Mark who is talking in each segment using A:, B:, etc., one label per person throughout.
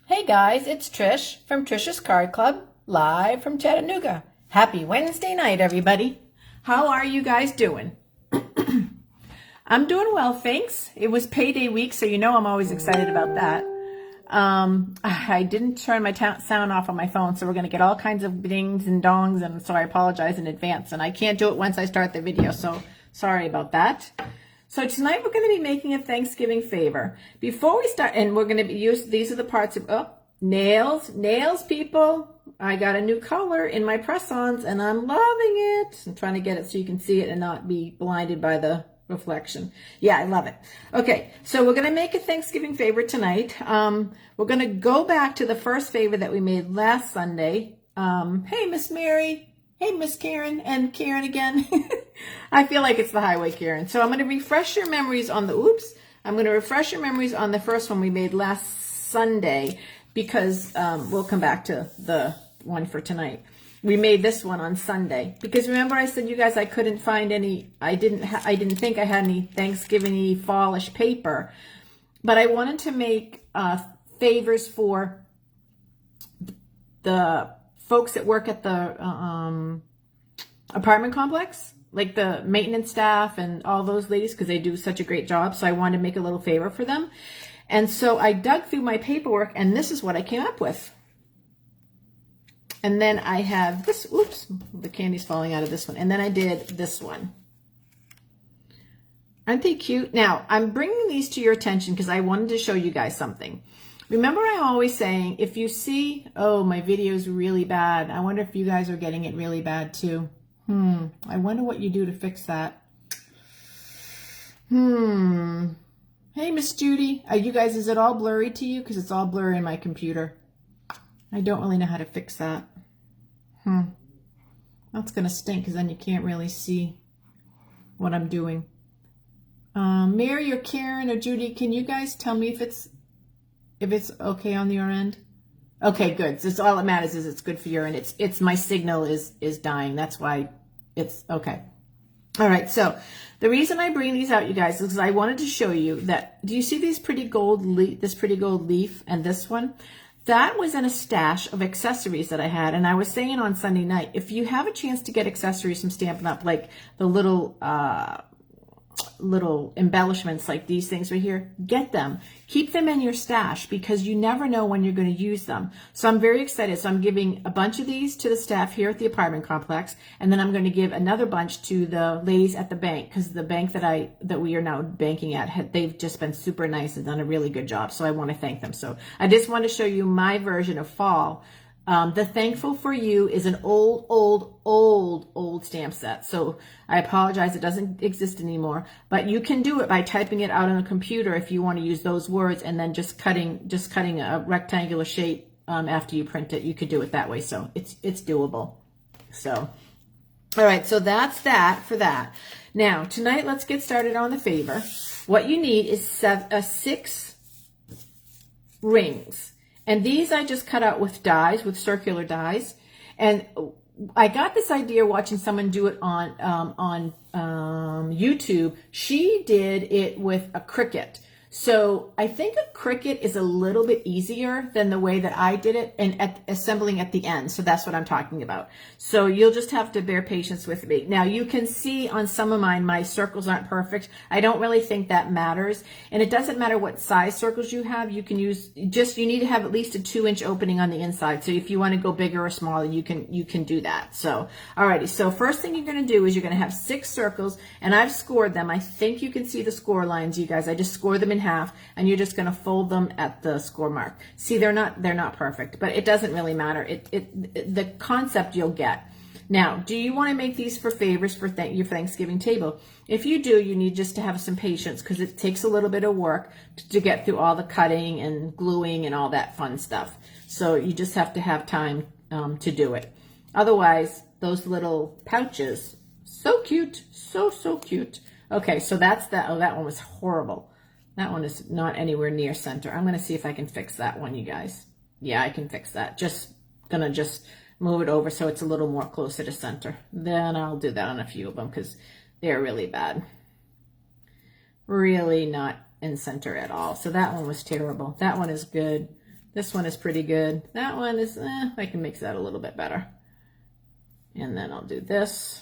A: Hey guys, it's Trish from Trish's Card Club, live from Chattanooga. Happy Wednesday night, everybody. How are you guys doing? I'm doing well, thanks. It was payday week, so you know I'm always excited about that. I didn't turn my sound off on my phone, so we're going to get all kinds of dings and dongs, and so I apologize in advance. And I can't do it once I start the video, so sorry about that. So tonight we're going to be making a Thanksgiving favor. Before we start, and we're going to be these are the parts of, nails, people. I got a new color in my press-ons and I'm loving it. I'm trying to get it so you can see it and not be blinded by the reflection. Yeah, I love it. Okay, so we're going to make a Thanksgiving favor tonight. We're going to go back to the first favor that we made last Sunday. Hey, Miss Mary. Hey, Miss Karen, and Karen again. I feel like it's the highway Karen. So I'm going to refresh your memories on I'm going to refresh your memories on the first one we made last Sunday because we'll come back to the one for tonight. We made this one on Sunday because remember I said you guys I couldn't find any. I didn't think I had any Thanksgiving-y fallish paper, but I wanted to make favors for the folks that work at the apartment complex, like the maintenance staff and all those ladies, because they do such a great job. So I wanted to make a little favor for them. And so I dug through my paperwork and this is what I came up with. And then I have this, oops, the candy's falling out of this one. And then I did this one. Aren't they cute? Now, I'm bringing these to your attention because I wanted to show you guys something. Remember I'm always saying, if you see, oh, my video is really bad. I wonder if you guys are getting it really bad too. I wonder what you do to fix that. Hey, Miss Judy. You guys, is it all blurry to you? Because it's all blurry in my computer. I don't really know how to fix that. That's going to stink because then you can't really see what I'm doing. Mary or Karen or Judy, can you guys tell me if it's okay on your end? Okay, good. So all that matters is it's good for your end. It's my signal is dying. That's why it's okay. All right. So the reason I bring these out, you guys, is because I wanted to show you that. Do you see these pretty gold this pretty gold leaf and this one? That was in a stash of accessories that I had. And I was saying on Sunday night, if you have a chance to get accessories from Stampin' Up, like the little embellishments like these things right here, get them. Keep them in your stash because you never know when you're going to use them. So I'm very excited. So I'm giving a bunch of these to the staff here at the apartment complex, and then I'm going to give another bunch to the ladies at the bank because the bank that we are now banking at, they've just been super nice and done a really good job. So I want to thank them. So I just want to show you my version of fall. The Thankful for You is an old stamp set. So I apologize, it doesn't exist anymore, but you can do it by typing it out on a computer if you want to use those words and then just cutting a rectangular shape after you print it. You could do it that way. So it's doable. So, all right. So that's that for that. Now tonight, let's get started on the favor. What you need is 6 rings. And these I just cut out with dies, with circular dies. And I got this idea watching someone do it on YouTube. She did it with a Cricut. So I think a Cricut is a little bit easier than the way that I did it and assembling at the end. So that's what I'm talking about. So you'll just have to bear patience with me. Now you can see on some of mine, my circles aren't perfect. I don't really think that matters. And it doesn't matter what size circles you have. You can use you need to have at least a 2-inch opening on the inside. So if you want to go bigger or smaller, you can do that. So, alrighty. So first thing you're going to do is you're going to have 6 circles and I've scored them. I think you can see the score lines, you guys. I just scored them in half and you're just going to fold them at the score mark. See, they're not perfect, but it doesn't really matter. The concept you'll get. Now, do you want to make these for favors for your Thanksgiving table? If you do, you need just to have some patience because it takes a little bit of work to get through all the cutting and gluing and all that fun stuff. So you just have to have time to do it. Otherwise, those little pouches, so cute, so cute. Okay, so that's that. Oh, that one was horrible. That one is not anywhere near center. I'm going to see if I can fix that one, you guys. Yeah, I can fix that. Just move it over so it's a little more closer to center. Then I'll do that on a few of them because they're really bad. Really not in center at all. So that one was terrible. That one is good. This one is pretty good. That one is, I can mix that a little bit better. And then I'll do this.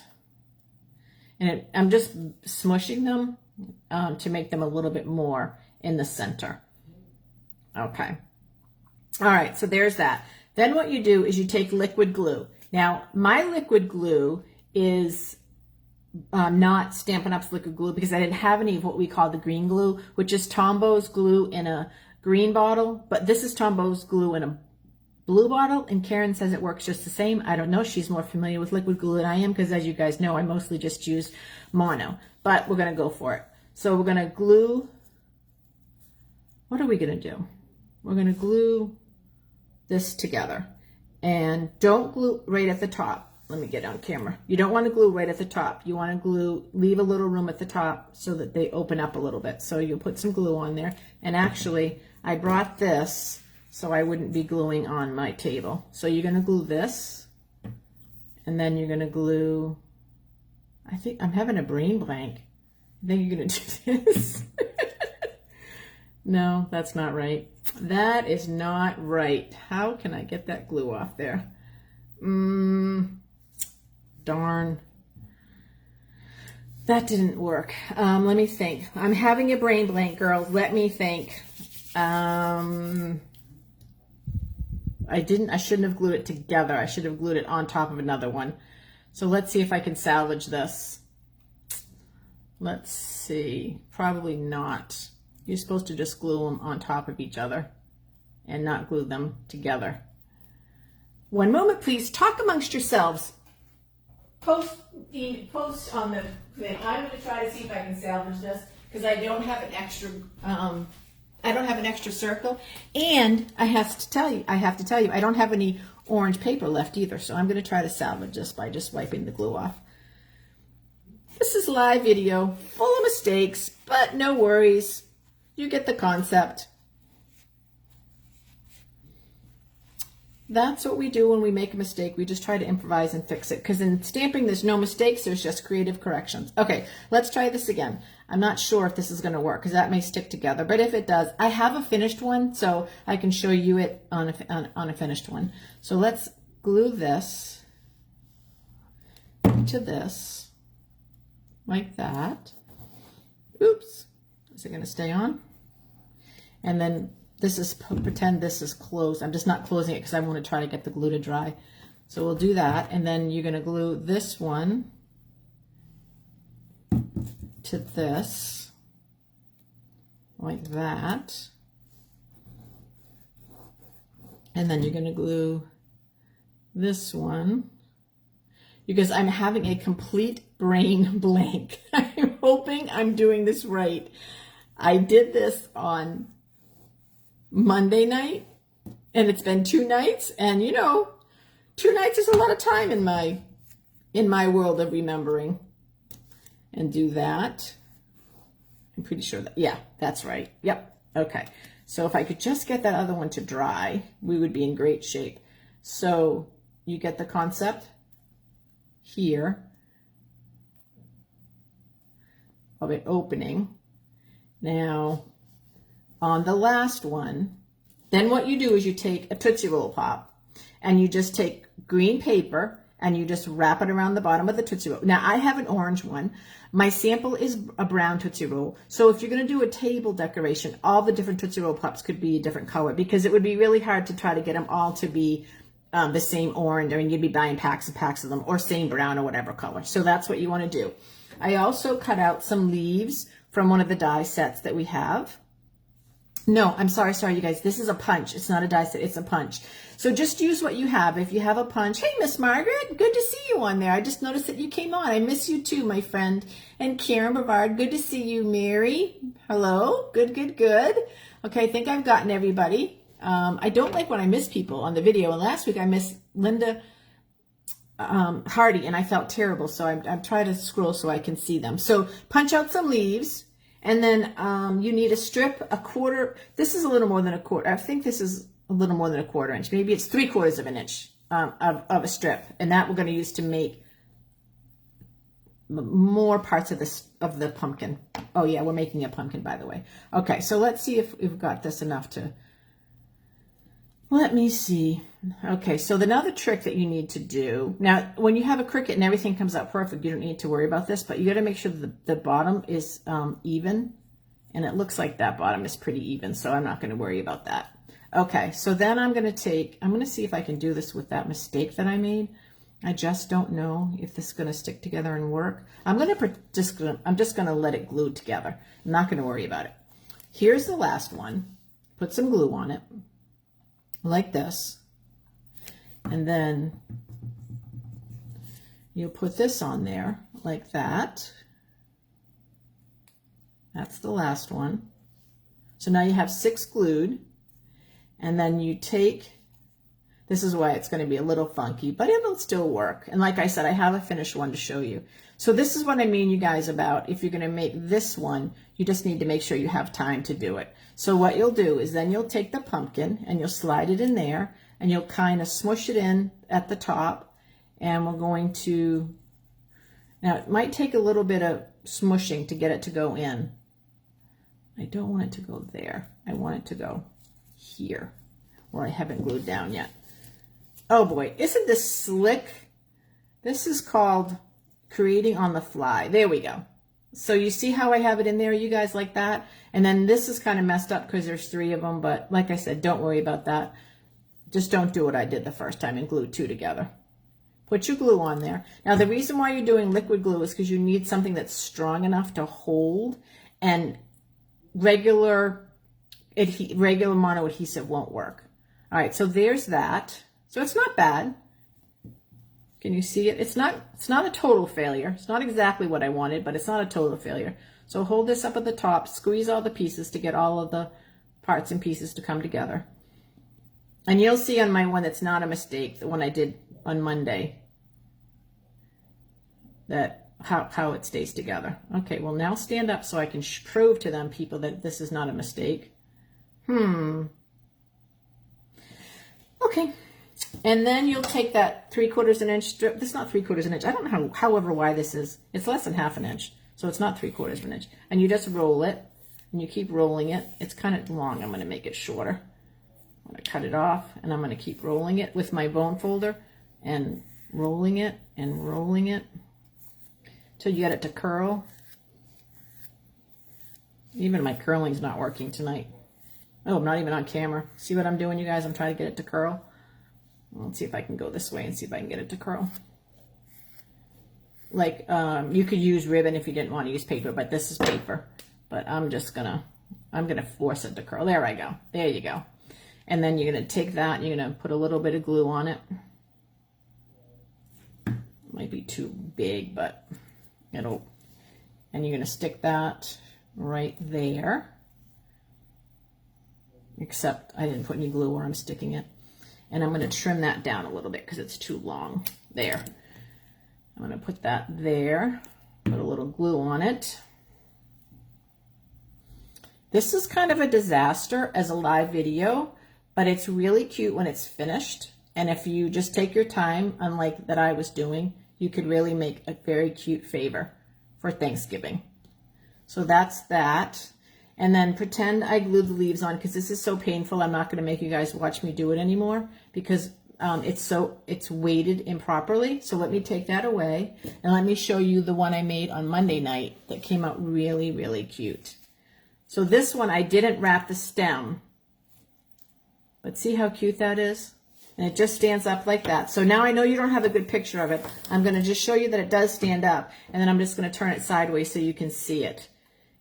A: And I'm just smushing them to make them a little bit more in the center. Okay. All right, so there's that. Then what you do is you take liquid glue. Now, my liquid glue is not Stampin' Up's liquid glue because I didn't have any of what we call the green glue, which is Tombo's glue in a green bottle, but this is Tombo's glue in a blue bottle, and Karen says it works just the same. I don't know. She's more familiar with liquid glue than I am because, as you guys know, I mostly just use mono, but we're going to go for it. So we're going to glue. What are we going to do? We're going to glue this together, and don't glue right at the top. Let me get on camera. You don't want to glue right at the top. You want to glue, leave a little room at the top so that they open up a little bit. So you'll put some glue on there. And actually, I brought this so I wouldn't be gluing on my table. So you're going to glue this, and then you're going to glue, I think I'm having a brain blank. I think you're going to do this. No, that's not right. That is not right. How can I get that glue off there? Darn. That didn't work. Let me think. I'm having a brain blank, girls. Let me think. I shouldn't have glued it together. I should have glued it on top of another one. So let's see if I can salvage this. Let's see. Probably not. You're supposed to just glue them on top of each other and not glue them together. One moment, please. Talk amongst yourselves. Post on the thing. I'm going to try to see if I can salvage this because I don't have an extra. I don't have an extra circle, and I have to tell you, I don't have any orange paper left either. So I'm going to try to salvage this by just wiping the glue off. This is live video, full of mistakes, but no worries. You get the concept. That's what we do when we make a mistake. We just try to improvise and fix it. Because in stamping, there's no mistakes. There's just creative corrections. Okay, let's try this again. I'm not sure if this is going to work because that may stick together. But if it does, I have a finished one, so I can show you it on a finished one. So let's glue this to this like that. Oops. Is it going to stay on? And then this is, pretend this is closed. I'm just not closing it because I want to try to get the glue to dry. So we'll do that. And then you're going to glue this one to this like that. And then you're going to glue this one because I'm having a complete brain blank. I'm hoping I'm doing this right. I did this on Monday night, and it's been 2 nights, and you know, 2 nights is a lot of time in my world of remembering. And do that. I'm pretty sure that, yeah, that's right. Yep. Okay. So if I could just get that other one to dry, we would be in great shape. So you get the concept here of it opening. Now, on the last one, then what you do is you take a Tootsie Roll Pop and you just take green paper and you just wrap it around the bottom of the Tootsie Roll. Now, I have an orange one. My sample is a brown Tootsie Roll. So if you're going to do a table decoration, all the different Tootsie Roll Pops could be a different color because it would be really hard to try to get them all to be the same orange. I mean, you'd be buying packs and packs of them, or same brown or whatever color. So that's what you want to do. I also cut out some leaves from one of the die sets that we have. No, I'm sorry, you guys. This is a punch. It's not a die set. It's a punch. So just use what you have. If you have a punch. Hey, Miss Margaret. Good to see you on there. I just noticed that you came on. I miss you too, my friend. And Karen Bavard. Good to see you, Mary. Hello. Good, good, good. Okay, I think I've gotten everybody. I don't like when I miss people on the video. And last week I missed Linda Hardy, and I felt terrible. So I'm trying to scroll so I can see them. So punch out some leaves. And then you need a strip, a quarter. This is a little more than a quarter. I think this is a little more than a 1/4 inch. Maybe it's 3/4 of an inch of a strip. And that we're going to use to make more parts of the pumpkin. Oh yeah, we're making a pumpkin, by the way. Okay, so let's see if we've got this enough to. Let me see. Okay, so another trick that you need to do, now when you have a Cricut and everything comes out perfect, you don't need to worry about this, but you got to make sure that the bottom is even, and it looks like that bottom is pretty even, so I'm not going to worry about that. Okay, so then I'm going to see if I can do this with that mistake that I made. I just don't know if this is going to stick together and work. I'm just going to let it glue together. I'm not going to worry about it. Here's the last one. Put some glue on it, like this. And then you'll put this on there, like that. That's the last one. So now you have 6 glued. And then you take, this is why it's going to be a little funky, but it'll still work. And like I said, I have a finished one to show you. So this is what I mean, you guys, about if you're going to make this one, you just need to make sure you have time to do it. So what you'll do is then you'll take the pumpkin and you'll slide it in there and you'll kind of smush it in at the top. And we're going to, now it might take a little bit of smushing to get it to go in. I don't want it to go there. I want it to go here where I haven't glued down yet. Oh boy, isn't this slick? This is called creating on the fly. There we go. So you see how I have it in there, you guys, like that? And then this is kind of messed up because there's 3 of them, but like I said, don't worry about that. Just don't do what I did the first time and glue 2 together. Put your glue on there. Now the reason why you're doing liquid glue is because you need something that's strong enough to hold, and regular mono adhesive won't work. All right, so there's that. So it's not bad. Can you see it? It's not a total failure. It's not exactly what I wanted, but it's not a total failure. So hold this up at the top, squeeze all the pieces to get all of the parts and pieces to come together. And you'll see on my one that's not a mistake, the one I did on Monday, that how it stays together. Okay, well now stand up so I can prove to them, people, that this is not a mistake. Okay. And then you'll take that 3/4 inch strip. This is not 3/4 inch. I don't know however wide this is. It's less than 1/2 inch. So it's not 3/4 inch. And you just roll it and you keep rolling it. It's kind of long. I'm going to make it shorter. I'm going to cut it off and I'm going to keep rolling it with my bone folder and rolling it till you get it to curl. Even my curling's not working tonight. Oh, I'm not even on camera. See what I'm doing, you guys? I'm trying to get it to curl. Let's see if I can go this way and see if I can get it to curl. Like, you could use ribbon if you didn't want to use paper, but this is paper. But I'm gonna force it to curl. There I go. There you go. And then you're gonna take that and you're gonna put a little bit of glue on it. Might be too big, but and you're gonna stick that right there. Except I didn't put any glue where I'm sticking it. And I'm going to trim that down a little bit because it's too long. There. I'm going to put that there. Put a little glue on it. This is kind of a disaster as a live video, but it's really cute when it's finished. And if you just take your time, unlike that I was doing, you could really make a very cute favor for Thanksgiving. So that's that. And then pretend I glued the leaves on, because this is so painful. I'm not going to make you guys watch me do it anymore because it's weighted improperly. So let me take that away and let me show you the one I made on Monday night that came out really, really cute. So this one, I didn't wrap the stem, but see how cute that is? And it just stands up like that. So now I know you don't have a good picture of it. I'm going to just show you that it does stand up, and then I'm just going to turn it sideways so you can see it.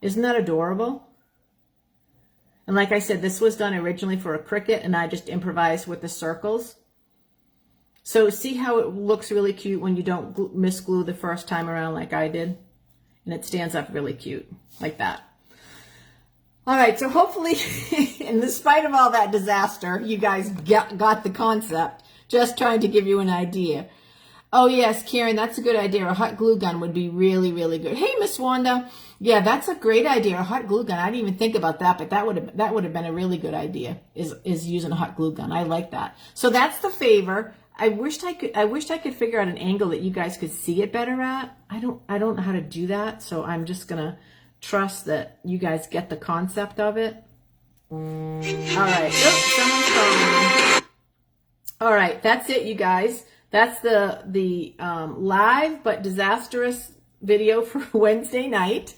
A: Isn't that adorable? And like I said, this was done originally for a Cricut, and I just improvised with the circles. So see how it looks really cute when you don't misglue the first time around like I did? And it stands up really cute, like that. All right, so hopefully, in spite of all that disaster, you guys got the concept. Just trying to give you an idea. Oh yes, Karen, that's a good idea. A hot glue gun would be really, really good. Hey, Miss Wanda. Yeah, that's a great idea. A hot glue gun. I didn't even think about that, but that would have been a really good idea. Is using a hot glue gun. I like that. So that's the favor. I wished I could figure out an angle that you guys could see it better at. I don't know how to do that, so I'm just gonna trust that you guys get the concept of it. All right. Oh, someone's calling me. All right, that's it, you guys. That's the live but disastrous video for Wednesday night.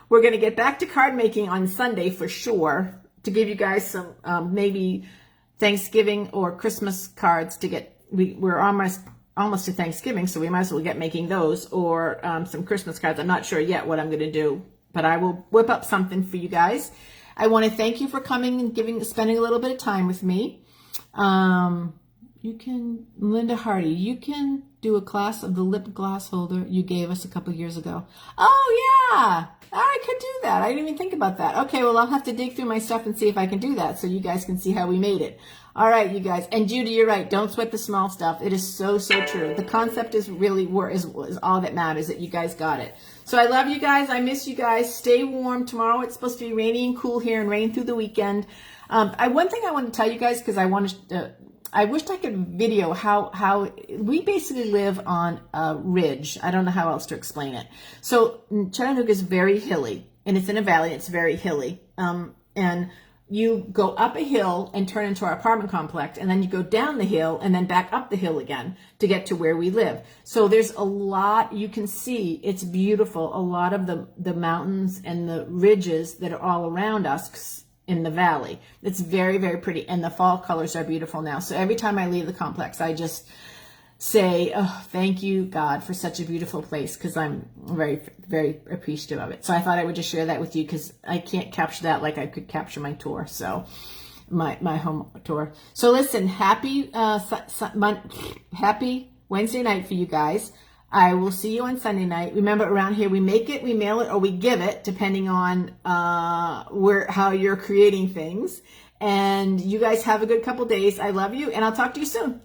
A: We're going to get back to card making on Sunday for sure to give you guys some maybe Thanksgiving or Christmas cards to get. We're almost to Thanksgiving, so we might as well get making those, or some Christmas cards. I'm not sure yet what I'm going to do, but I will whip up something for you guys. I want to thank you for coming and spending a little bit of time with me. You can, Linda Hardy, you can do a class of the lip gloss holder you gave us a couple years ago. Oh, yeah, I could do that. I didn't even think about that. Okay, well, I'll have to dig through my stuff and see if I can do that so you guys can see how we made it. All right, you guys. And Judy, you're right. Don't sweat the small stuff. It is so, so true. The concept is really is all that matters, that you guys got it. So I love you guys. I miss you guys. Stay warm. Tomorrow it's supposed to be rainy and cool here and rain through the weekend. One thing I want to tell you guys, because I wished I could video how we basically live on a ridge. I don't know how else to explain it. So Chattanooga is very hilly, and it's in a valley. It's very hilly. And you go up a hill and turn into our apartment complex, and then you go down the hill and then back up the hill again to get to where we live. So there's a lot you can see. It's beautiful. A lot of the mountains and the ridges that are all around us in the valley. It's very, very pretty, and the fall colors are beautiful now. So every time I leave the complex, I just say, oh, thank you, God, for such a beautiful place, because I'm very, very appreciative of it. So I thought I would just share that with you, because I can't capture that like I could capture my tour, so my home tour. So listen, happy Wednesday night for you guys. I will see you on Sunday night. Remember, around here, we make it, we mail it, or we give it, depending on how you're creating things. And you guys have a good couple days. I love you, and I'll talk to you soon.